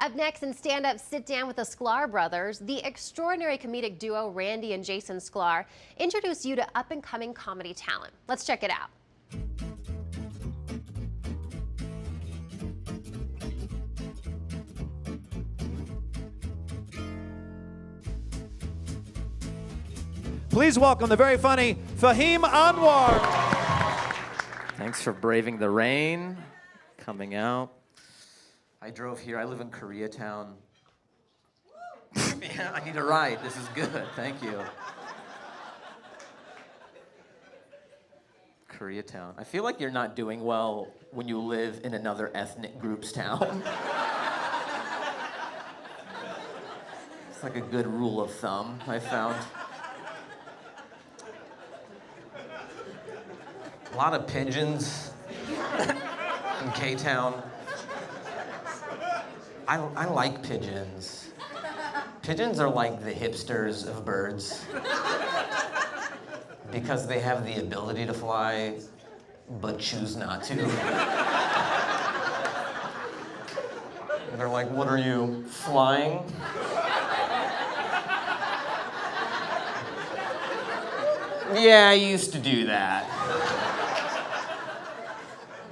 Up next in Stand Up, Sit Down with the Sklar brothers, the extraordinary comedic duo Randy and Jason Sklar introduce you to up-and-coming comedy talent. Let's check it out. Please welcome the very funny Fahim Anwar. Thanks for braving the rain, coming out. I drove here. I live in Koreatown. Yeah, I need a ride. This is good. Thank you. Koreatown. I feel like you're not doing well when you live in another ethnic group's town. It's like a good rule of thumb, I found. A lot of pigeons in K-Town. I like pigeons. Pigeons are like the hipsters of birds because they have the ability to fly, but choose not to. And they're like, what are you, flying? Yeah, I used to do that.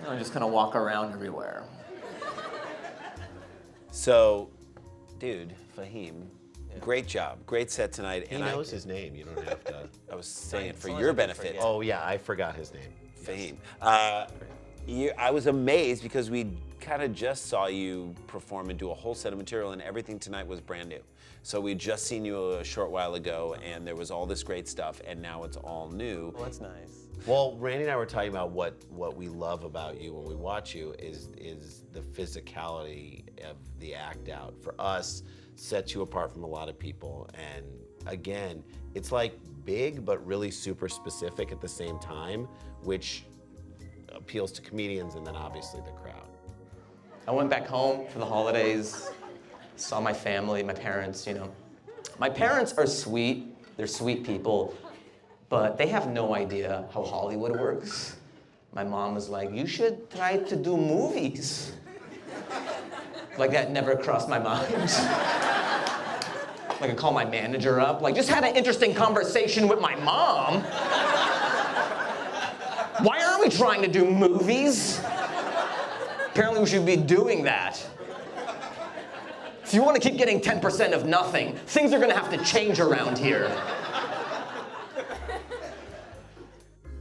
I just kind of walk around everywhere. So, dude, Fahim, great job. Great set tonight. He knows his name. You don't have to. I was saying it for your benefit. Oh, yeah, I forgot his name. Fahim. I was amazed because we kind of just saw you perform and do a whole set of material, and everything tonight was brand new. So we'd just seen you a short while ago, and there was all this great stuff, and now it's all new. Well, that's nice. Well, Randy and I were talking about what we love about you when we watch you is the physicality of the act out. For us, sets you apart from a lot of people. And again, it's like big but really super specific at the same time, which appeals to comedians and then obviously the crowd. I went back home for the holidays, saw my family, my parents, you know. My parents are sweet, they're sweet people, but they have no idea how Hollywood works. My mom was like, you should try to do movies. Like that never crossed my mind. Like I call my manager up, like just had an interesting conversation with my mom. Why aren't we trying to do movies? Apparently we should be doing that. If you want to keep getting 10% of nothing, things are gonna have to change around here.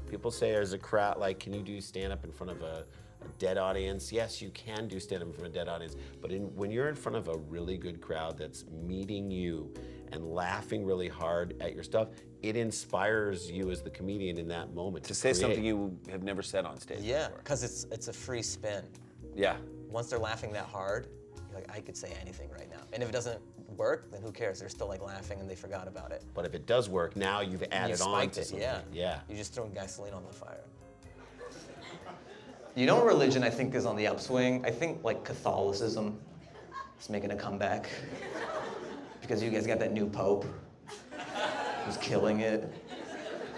People say there's a crowd, like, can you do stand-up in front of a dead audience? Yes, you can do stand-up in front of a dead audience, but when you're in front of a really good crowd that's meeting you and laughing really hard at your stuff, it inspires you as the comedian in that moment. To say something you have never said on stage Yeah, before. because it's a free spin. Yeah. Once they're laughing that hard, you're like, I could say anything right now. And if it doesn't work, then who cares? They're still like laughing and they forgot about it. But if it does work, now you've added on spiked to it, something. yeah. Yeah. You just throw gasoline on the fire. You know, religion I think is on the upswing. I think like Catholicism is making a comeback because you guys got that new pope who's killing it.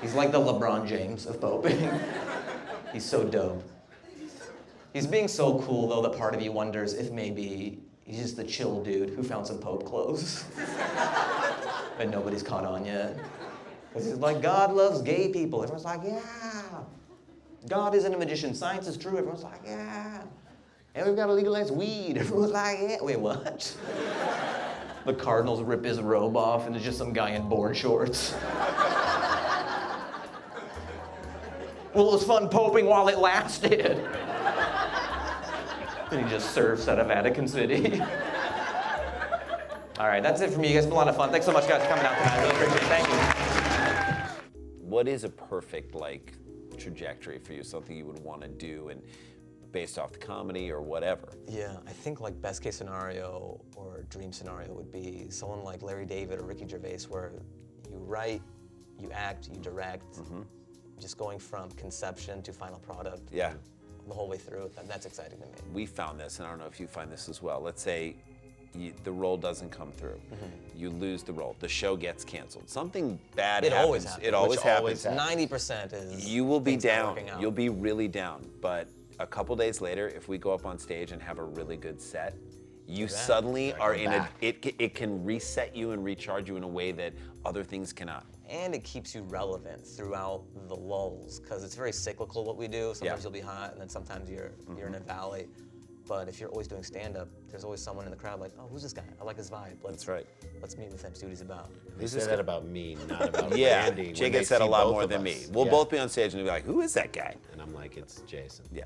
He's like the LeBron James of poping. He's so dope. He's being so cool though that part of you wonders if maybe he's just the chill dude who found some pope clothes that nobody's caught on yet. Because he's like, God loves gay people. Everyone's like, yeah. God isn't a magician. Science is true. Everyone's like, yeah. And we've got to legalize weed. Everyone's like, yeah. Wait, what? The cardinals rip his robe off and there's just some guy in board shorts. Well, it was fun poping while it lasted. Then he just surfs out of Vatican City. All right, that's it for me. You guys have been a lot of fun. Thanks so much, guys, for coming out tonight. I really appreciate it. Thank you. What is a perfect, like, trajectory for you? Something you would want to do and based off the comedy or whatever? Yeah, I think like best case scenario or dream scenario would be someone like Larry David or Ricky Gervais where you write, you act, you direct, just going from conception to final product. Yeah. The whole way through. That's exciting to me. We found this, and I don't know if you find this as well. Let's say the role doesn't come through. You lose the role. The show gets canceled. Something bad It happens. always happens. It always happens. 90% is You will be things not down. working out. You'll be really down. But a couple days later, if we go up on stage and have a really good set, You suddenly are in a, back. it can reset you and recharge you in a way that other things cannot. And it keeps you relevant throughout the lulls, because it's very cyclical what we do. Sometimes you'll be hot, and then sometimes you're in a valley. But if you're always doing stand-up, there's always someone in the crowd like, oh, who's this guy? I like his vibe. That's right. Let's meet with him, see what he's about. They say that about me, not about Yeah, Randy. Jay when they gets said a see lot both more of than us. me. We'll Yeah. both be on stage and be like, who is that guy? And I'm like, it's Jason. Yeah.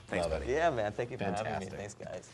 Thanks, Love it. buddy. Yeah, man. Thank you for having me. Fantastic. Thanks, guys.